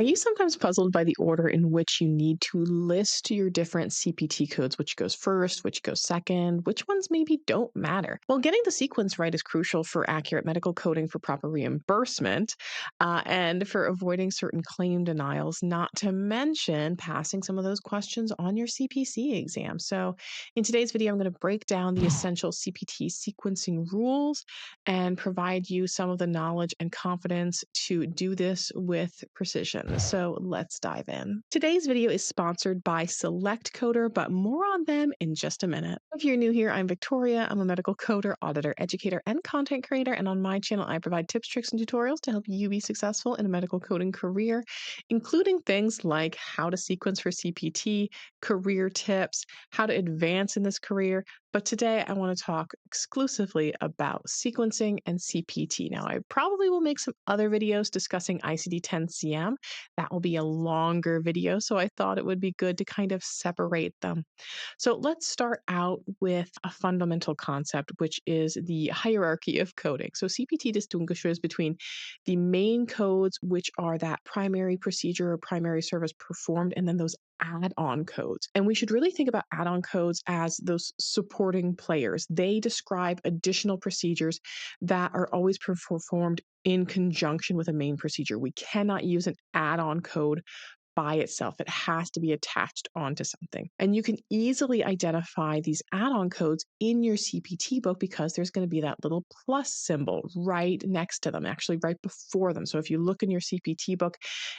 Are you sometimes puzzled by the order in which you need to list your different CPT codes, which goes first, which goes second, which ones maybe don't matter? Well, getting the sequence right is crucial for accurate medical coding for proper reimbursement and for avoiding certain claim denials, not to mention passing some of those questions on your CPC exam. So, in today's video, I'm going to break down the essential CPT sequencing rules and provide you some of the knowledge and confidence to do this with precision. So let's dive in. Today's video is sponsored by Select Coder, but more on them in just a minute. If you're new here, I'm Victoria. I'm a medical coder, auditor, educator, and content creator. And on my channel, I provide tips, tricks, and tutorials to help you be successful in a medical coding career, including things like how to sequence for CPT, career tips, how to advance in this career. But today I want to talk exclusively about sequencing and CPT. Now, I probably will make some other videos discussing ICD-10-CM. That will be a longer video, so I thought it would be good to kind of separate them. So let's start out with a fundamental concept, which is the hierarchy of coding. So CPT distinguishes between the main codes, which are that primary procedure or primary service performed, and then those add-on codes. And we should really think about add-on codes as those supporting players. They describe additional procedures that are always performed in conjunction with a main procedure. We cannot use an add-on code by itself. It has to be attached onto something. And you can easily identify these add-on codes in your CPT book because there's going to be that little plus symbol right next to them, actually right before them. So if you look in your CPT book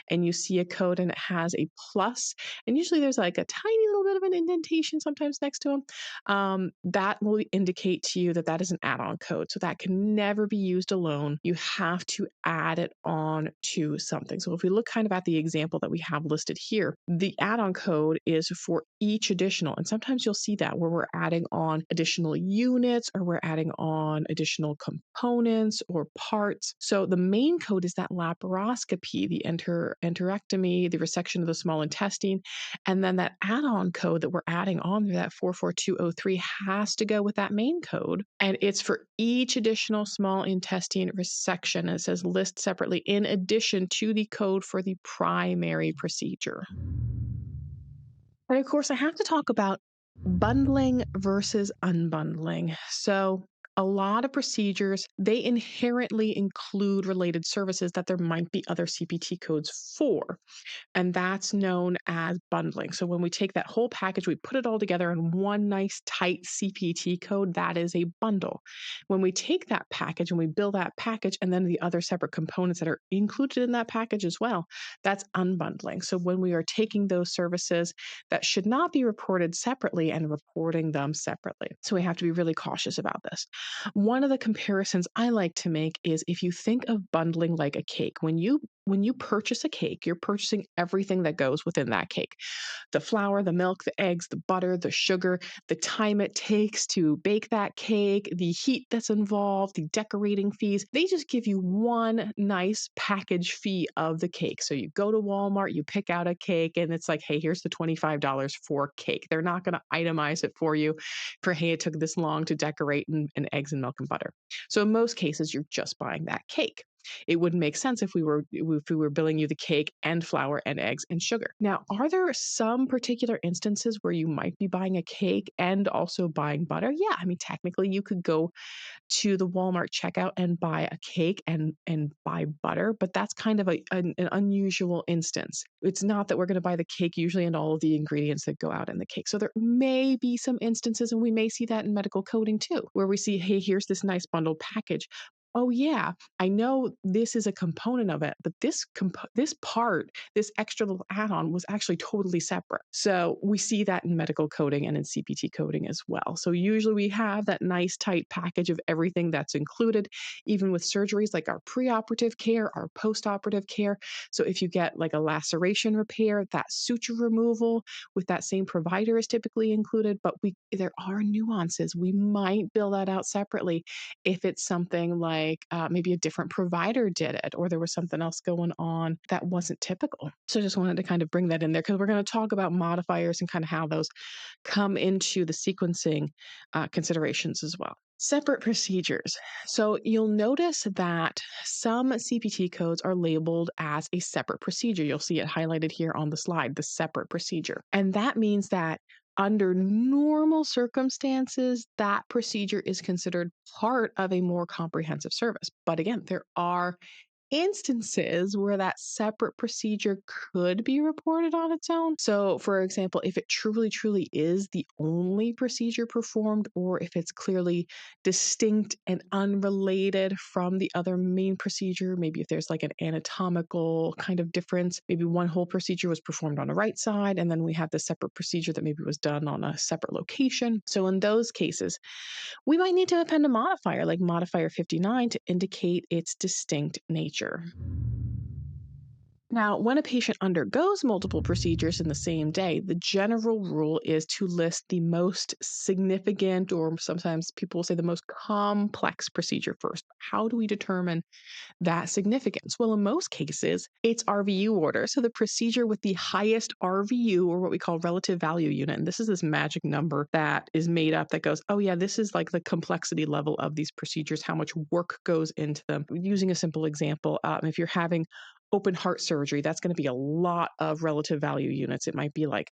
and you see a code and it has a plus, and usually there's like a tiny little bit of an indentation sometimes next to them, that will indicate to you that that is an add-on code. So that can never be used alone. You have to add it on to something. So if we look kind of at the example that we have listed here, the add-on code is for each additional. And sometimes you'll see that where we're adding on additional units or we're adding on additional components or parts. So the main code is that laparoscopy, the enterectomy, the resection of the small intestine. And then that add-on code that we're adding on there, that 44203, has to go with that main code. And it's for each additional small intestine resection. And it says list separately in addition to the code for the primary procedure. And of course, I have to talk about bundling versus unbundling. So a lot of procedures, they inherently include related services that there might be other CPT codes for. And that's known as bundling. So when we take that whole package, we put it all together in one nice tight CPT code, that is a bundle. When we take that package and we build that package and then the other separate components that are included in that package as well, that's unbundling. So when we are taking those services that should not be reported separately and reporting them separately. So we have to be really cautious about this. One of the comparisons I like to make is if you think of bundling like a cake, when you purchase a cake, you're purchasing everything that goes within that cake. The flour, the milk, the eggs, the butter, the sugar, the time it takes to bake that cake, the heat that's involved, the decorating fees. They just give you one nice package fee of the cake. So you go to Walmart, you pick out a cake, and it's like, hey, here's the $25 for cake. They're not going to itemize it for you for, hey, it took this long to decorate and eggs and milk and butter. So in most cases, you're just buying that cake. It wouldn't make sense if we were billing you the cake and flour and eggs and sugar. Now, are there some particular instances where you might be buying a cake and also buying butter? Yeah, I mean, technically you could go to the Walmart checkout and buy a cake and buy butter, but that's kind of an unusual instance. It's not that we're going to buy the cake usually and all of the ingredients that go out in the cake. So there may be some instances, and we may see that in medical coding too, where we see, hey, here's this nice bundled package. Oh yeah, I know this is a component of it, but this part, this extra little add-on was actually totally separate. So we see that in medical coding and in CPT coding as well. So usually we have that nice tight package of everything that's included, even with surgeries like our preoperative care, our postoperative care. So if you get like a laceration repair, that suture removal with that same provider is typically included, but there are nuances. We might bill that out separately if it's something like maybe a different provider did it, or there was something else going on that wasn't typical. So I just wanted to kind of bring that in there because we're going to talk about modifiers and kind of how those come into the sequencing considerations as well. Separate procedures. So you'll notice that some CPT codes are labeled as a separate procedure. You'll see it highlighted here on the slide, the separate procedure. And that means that under normal circumstances, that procedure is considered part of a more comprehensive service. But again, there are instances where that separate procedure could be reported on its own. So, for example, if it truly is the only procedure performed, or if it's clearly distinct and unrelated from the other main procedure, maybe if there's like an anatomical kind of difference, maybe one whole procedure was performed on the right side, and then we have the separate procedure that maybe was done on a separate location. So, in those cases, we might need to append a modifier like modifier 59 to indicate its distinct nature. Now, when a patient undergoes multiple procedures in the same day, the general rule is to list the most significant, or sometimes people will say the most complex procedure first. How do we determine that significance? Well, in most cases, it's RVU order. So the procedure with the highest RVU, or what we call relative value unit, and this is this magic number that is made up that goes, oh yeah, this is like the complexity level of these procedures, how much work goes into them. Using a simple example, if you're having open heart surgery, that's going to be a lot of relative value units. It might be like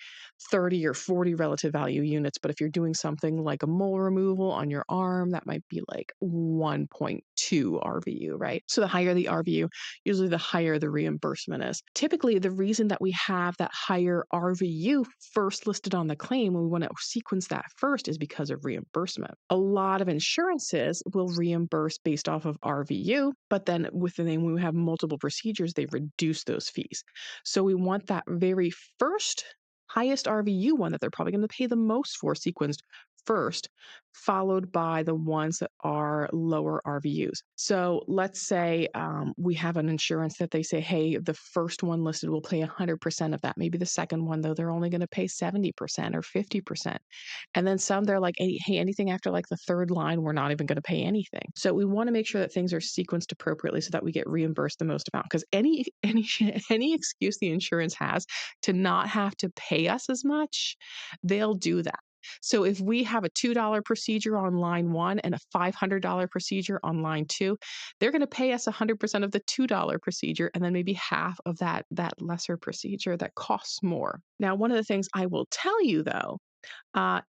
30 or 40 relative value units. But if you're doing something like a mole removal on your arm, that might be like 1.2 RVU, right? So the higher the RVU, usually the higher the reimbursement is. Typically, the reason that we have that higher RVU first listed on the claim, when we want to sequence that first, is because of reimbursement. A lot of insurances will reimburse based off of RVU, but then when we have multiple procedures, they reduce those fees. So we want that very first highest RVU one that they're probably going to pay the most for sequenced first, followed by the ones that are lower RVUs. So let's say we have an insurance that they say, hey, the first one listed will pay 100% of that. Maybe the second one, though, they're only going to pay 70% or 50%. And then some, they're like, hey, anything after like the third line, we're not even going to pay anything. So we want to make sure that things are sequenced appropriately so that we get reimbursed the most amount. Because any any excuse the insurance has to not have to pay us as much, they'll do that. So if we have a $2 procedure on line one and a $500 procedure on line two, they're going to pay us 100% of the $2 procedure and then maybe half of that lesser procedure that costs more. Now, one of the things I will tell you though,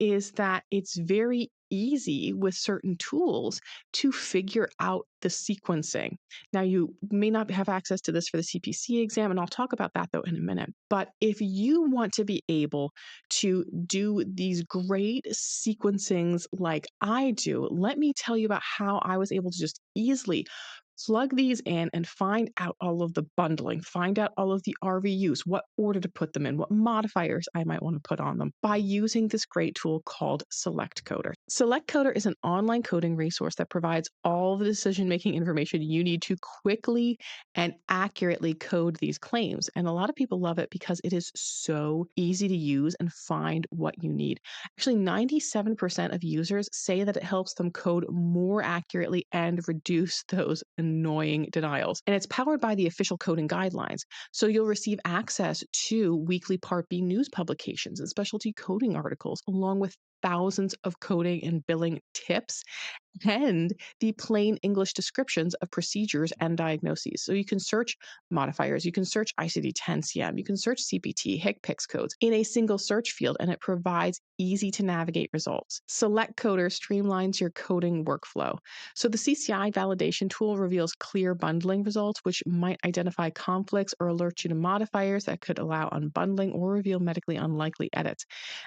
is that it's very easy with certain tools to figure out the sequencing. Now, you may not have access to this for the CPC exam, and I'll talk about that though in a minute. But if you want to be able to do these great sequencings like I do, let me tell you about how I was able to just easily plug these in and find out all of the bundling, find out all of the RVUs, what order to put them in, what modifiers I might want to put on them by using this great tool called SelectCoder. SelectCoder is an online coding resource that provides all the decision-making information you need to quickly and accurately code these claims. And a lot of people love it because it is so easy to use and find what you need. Actually, 97% of users say that it helps them code more accurately and reduce those annoying denials. And it's powered by the official coding guidelines. So you'll receive access to weekly Part B news publications and specialty coding articles, along with thousands of coding and billing tips and the plain English descriptions of procedures and diagnoses. So you can search modifiers, you can search ICD-10-CM, you can search CPT, HCPCS codes in a single search field, and it provides easy to navigate results. SelectCoder streamlines your coding workflow. So the CCI validation tool reveals clear bundling results, which might identify conflicts or alert you to modifiers that could allow unbundling or reveal medically unlikely edits.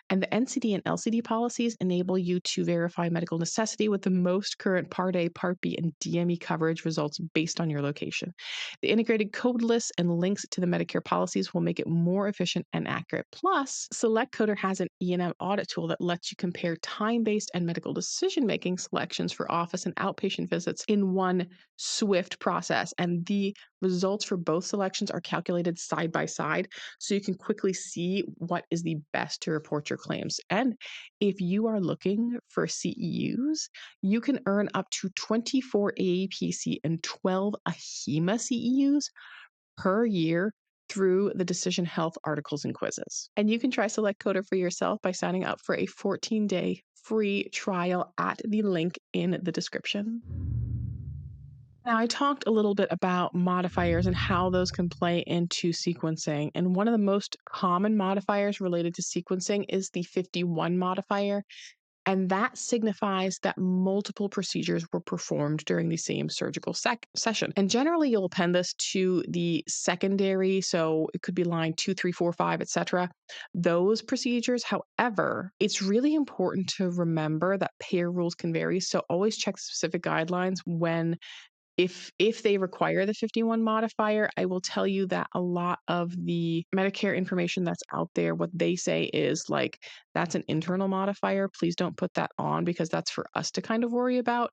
And the NCD and LCD policies enable you to verify medical necessity with the most current Part A, Part B, and DME coverage results based on your location. The integrated code lists and links to the Medicare policies will make it more efficient and accurate. Plus, SelectCoder has an E&M audit tool that lets you compare time-based and medical decision-making selections for office and outpatient visits in one swift process. And the results for both selections are calculated side by side, so you can quickly see what is the best to report your claims. And if you are looking for CEUs, you can earn up to 24 AAPC and 12 AHEMA CEUs per year through the Decision Health articles and quizzes. And you can try SelectCoder for yourself by signing up for a 14-day free trial at the link in the description. Now, I talked a little bit about modifiers and how those can play into sequencing. And one of the most common modifiers related to sequencing is the 51 modifier. And that signifies that multiple procedures were performed during the same surgical session. And generally, you'll append this to the secondary. So it could be line 2, 3, 4, 5, etc. Those procedures. However, it's really important to remember that payer rules can vary. So always check specific guidelines when if they require the 51 modifier. I will tell you that a lot of the Medicare information that's out there, what they say is like, that's an internal modifier. Please don't put that on because that's for us to kind of worry about.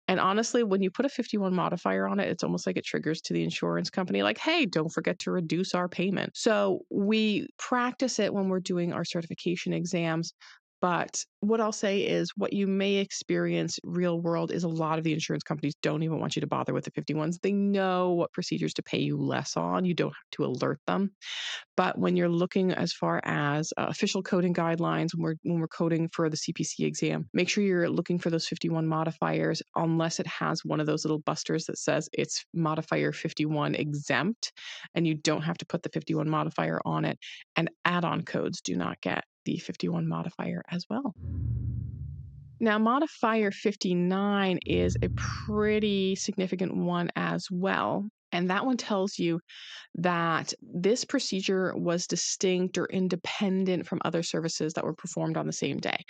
And honestly, when you put a 51 modifier on it, it's almost like it triggers to the insurance company, like, hey, don't forget to reduce our payment. So we practice it when we're doing our certification exams. But what I'll say is what you may experience real world is a lot of the insurance companies don't even want you to bother with the 51s. They know what procedures to pay you less on. You don't have to alert them. But when you're looking as far as official coding guidelines, when we're coding for the CPC exam, make sure you're looking for those 51 modifiers unless it has one of those little busters that says it's modifier 51 exempt, and you don't have to put the 51 modifier on it. And add-on codes do not get the 51 modifier as well. Now, modifier 59 is a pretty significant one as well. And that one tells you that this procedure was distinct or independent from other services that were performed on the same day.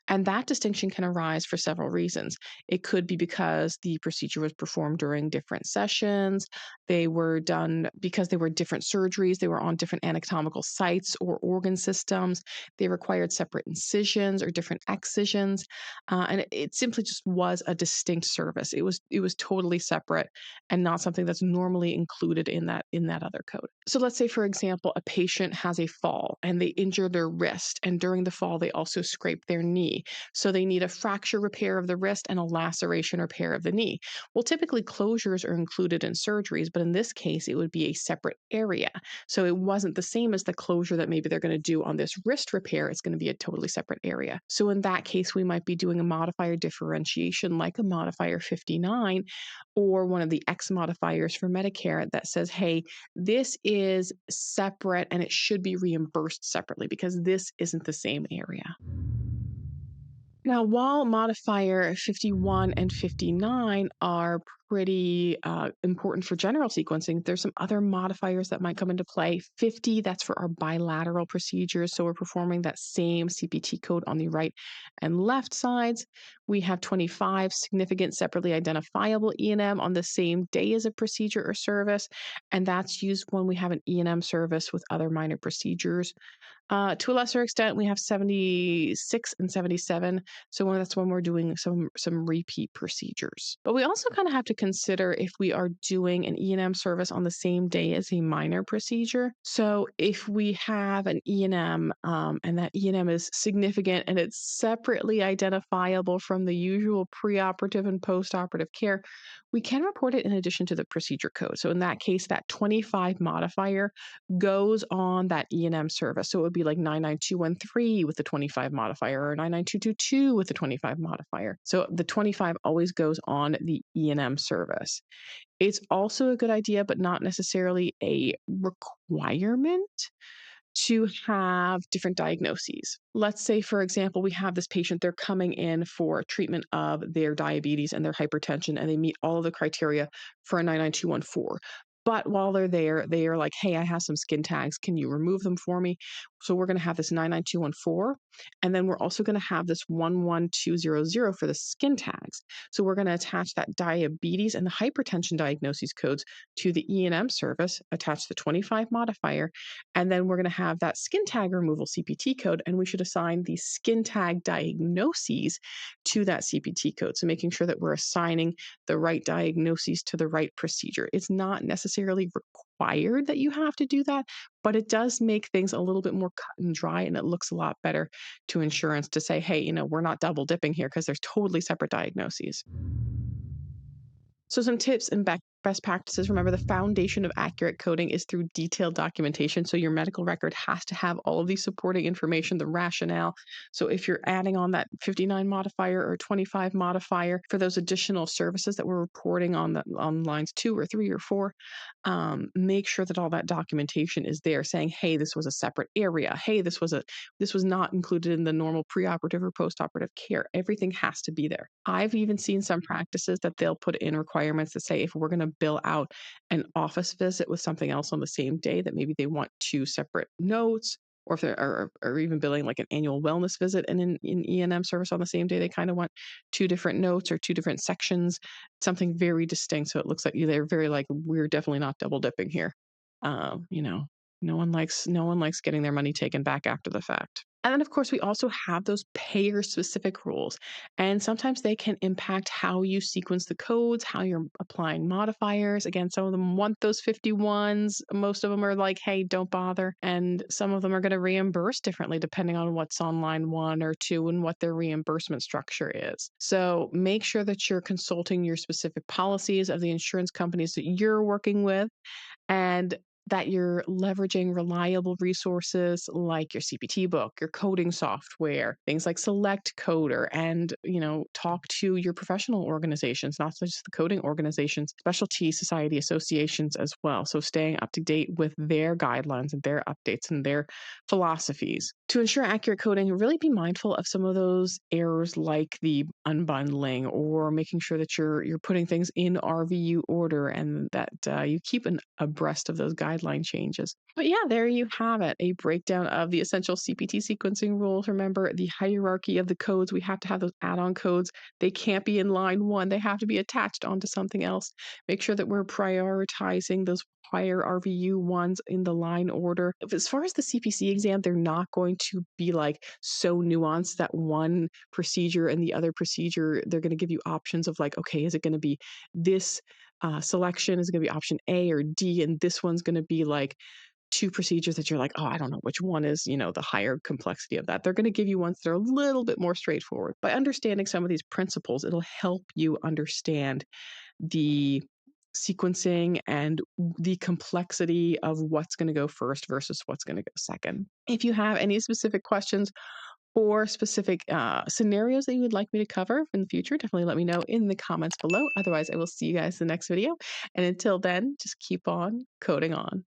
And that distinction can arise for several reasons. It could be because the procedure was performed during different sessions, they were done because they were different surgeries, they were on different anatomical sites or organ systems, they required separate incisions or different excisions, and it simply just was a distinct service. It was totally separate and not something that's normally included in that other code. So let's say, for example, a patient has a fall and they injure their wrist, and during the fall they also scrape their knee. So they need a fracture repair of the wrist and a laceration repair of the knee. Well, typically closures are included in surgeries, but in this case it would be a separate area. So it wasn't the same as the closure that maybe they're going to do on this wrist repair. It's going to be a totally separate area. So in that case, we might be doing a modifier differentiation like a modifier 59 or one of the X modifiers for Medicare that says, hey, this is separate and it should be reimbursed separately because this isn't the same area. Now, while modifier 51 and 59 are pretty important for general sequencing, there's some other modifiers that might come into play. 50, that's for our bilateral procedures. So we're performing that same CPT code on the right and left sides. We have 25, significant separately identifiable E&M on the same day as a procedure or service. And that's used when we have an E&M service with other minor procedures. To a lesser extent, we have 76 and 77. So that's when we're doing some repeat procedures. But we also kind of have to consider if we are doing an E&M service on the same day as a minor procedure. So if we have an E&M and that E&M is significant and it's separately identifiable from the usual preoperative and postoperative care, we can report it in addition to the procedure code. So in that case, that 25 modifier goes on that E&M service. So it would be like 99213 with the 25 modifier or 99222 with the 25 modifier. So the 25 always goes on the E&M service. It's also a good idea, but not necessarily a requirement to have different diagnoses. Let's say, for example, we have this patient, they're coming in for treatment of their diabetes and their hypertension, and they meet all of the criteria for a 99214. But while they're there, they are like, hey, I have some skin tags. Can you remove them for me? So we're going to have this 99214. And then we're also going to have this 11200 for the skin tags. So we're going to attach that diabetes and the hypertension diagnosis codes to the E&M service, attach the 25 modifier, and then we're going to have that skin tag removal CPT code, and we should assign the skin tag diagnoses to that CPT code. So making sure that we're assigning the right diagnoses to the right procedure. It's not necessarily required that you have to do that, but it does make things a little bit more cut and dry, and it looks a lot better to insurance to say, hey, we're not double dipping here because there's totally separate diagnoses. So some tips and Best practices, remember the foundation of accurate coding is through detailed documentation. So your medical record has to have all of the supporting information, the rationale. So if you're adding on that 59 modifier or 25 modifier for those additional services that we're reporting on lines 2 or 3 or 4, make sure that all that documentation is there saying, hey, this was a separate area. Hey, this was not included in the normal preoperative or postoperative care. Everything has to be there. I've even seen some practices that they'll put in requirements that say if we're going to bill out an office visit with something else on the same day, that maybe they want 2 separate notes, or if they're or even billing like an annual wellness visit and in E&M service on the same day, they kind of want 2 different notes or 2 different sections, something very distinct. So it looks like they're very like, we're definitely not double dipping here. You know, no one likes getting their money taken back after the fact. And then, of course, we also have those payer specific rules. And sometimes they can impact how you sequence the codes, how you're applying modifiers. Again, some of them want those 51s. Most of them are like, hey, don't bother. And some of them are going to reimburse differently depending on what's on line 1 or 2 and what their reimbursement structure is. So make sure that you're consulting your specific policies of the insurance companies that you're working with, and that you're leveraging reliable resources like your CPT book, your coding software, things like Select Coder, and, talk to your professional organizations, not just the coding organizations, specialty society associations as well. So staying up to date with their guidelines and their updates and their philosophies. To ensure accurate coding, really be mindful of some of those errors like the unbundling, or making sure that you're putting things in RVU order, and that you keep abreast of those guideline changes. But yeah, there you have it, a breakdown of the essential CPT sequencing rules. Remember the hierarchy of the codes. We have to have those add-on codes. They can't be in line 1. They have to be attached onto something else. Make sure that we're prioritizing those higher RVU ones in the line order. As far as the CPC exam, they're not going to be like so nuanced that one procedure and the other procedure, they're going to give you options of like, okay, is it going to be this selection? Is it going to be option A or D? And this one's going to be like 2 procedures that you're like, oh, I don't know which one is, the higher complexity of that. They're going to give you ones that are a little bit more straightforward. By understanding some of these principles, it'll help you understand the sequencing and the complexity of what's going to go first versus what's going to go second. If you have any specific questions or specific scenarios that you would like me to cover in the future, definitely let me know in the comments below. Otherwise, I will see you guys in the next video. And until then, just keep on coding on.